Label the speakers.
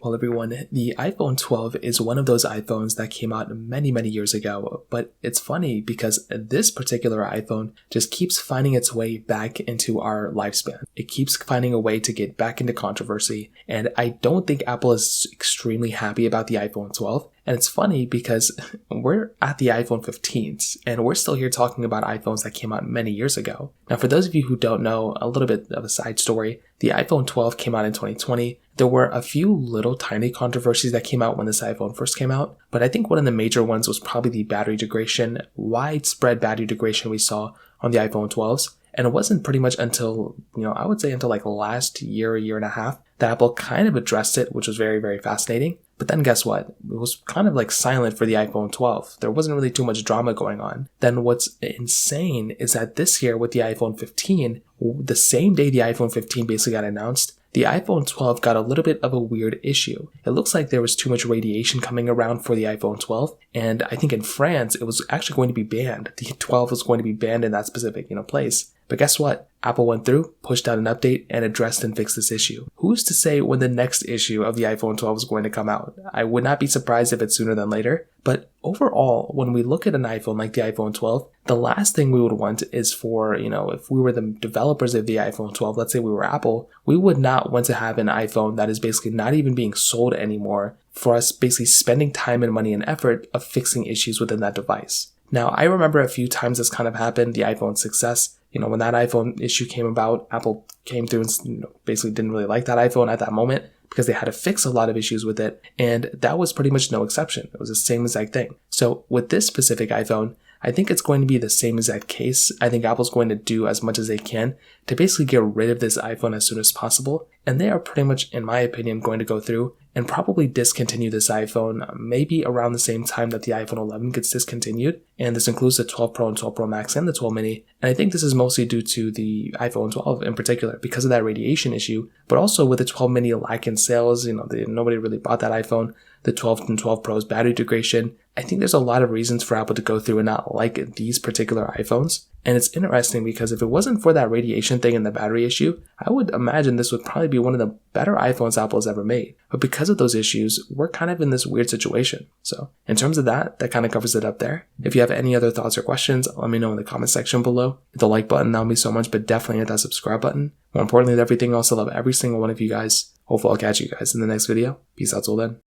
Speaker 1: Well, everyone, the iPhone 12 is one of those iPhones that came out many years ago, but it's funny because this particular iPhone just keeps finding its way back into our lifespan. It keeps finding a way to get back into controversy, and I don't think Apple is extremely happy about the iPhone 12. And it's funny because we're at the iPhone 15s, and we're still here talking about iPhones that came out many years ago. Now, for those of you who don't know, a little bit of a side story, the iPhone 12 came out in 2020. There were a few little tiny controversies that came out when this iPhone first came out, but I think one of the major ones was probably the battery degradation, widespread battery degradation we saw on the iPhone 12s. And it wasn't pretty much until, I would say until like last year and a half, that Apple kind of addressed it, which was very fascinating. But then guess what? It was kind of like silent for the iPhone 12. There wasn't really too much drama going on. Then what's insane is that this year with the iPhone 15, the same day the iPhone 15 basically got announced, the iPhone 12 got a little bit of a weird issue. It looks like there was too much radiation coming around for the iPhone 12, and I think in France it was actually going to be banned. The 12 was going to be banned in that specific, place. But guess what? Apple went through, pushed out an update, and addressed and fixed this issue. Who's to say when the next issue of the iPhone 12 is going to come out? I would not be surprised if it's sooner than later. But overall, when we look at an iPhone like the iPhone 12, the last thing we would want is for, if we were the developers of the iPhone 12, let's say we were Apple, we would not want to have an iPhone that is basically not even being sold anymore for us basically spending time and money and effort of fixing issues within that device. Now, I remember a few times this kind of happened, the iPhone 6S. When that iPhone issue came about, Apple came through and basically didn't really like that iPhone at that moment because they had to fix a lot of issues with it. And that was pretty much no exception. It was the same exact thing. So with this specific iPhone, I think it's going to be the same exact case. I think Apple's going to do as much as they can to basically get rid of this iPhone as soon as possible. And they are pretty much, in my opinion, going to go through and probably discontinue this iPhone maybe around the same time that the iPhone 11 gets discontinued. And this includes the 12 Pro and 12 Pro Max and the 12 mini. And I think this is mostly due to the iPhone 12 in particular because of that radiation issue, but also with the 12 mini lack in sales, nobody really bought that iPhone. The 12 and 12 Pro's battery degradation. I think there's a lot of reasons for Apple to go through and not like these particular iPhones. And it's interesting because if it wasn't for that radiation thing and the battery issue, I would imagine this would probably be one of the better iPhones Apple's ever made. But because of those issues, we're kind of in this weird situation. So in terms of that kind of covers it up there. If you have any other thoughts or questions, let me know in the comment section below. Hit the like button, that'll mean so much, but definitely hit that subscribe button. More importantly than everything else, I love every single one of you guys. Hopefully I'll catch you guys in the next video. Peace out till then.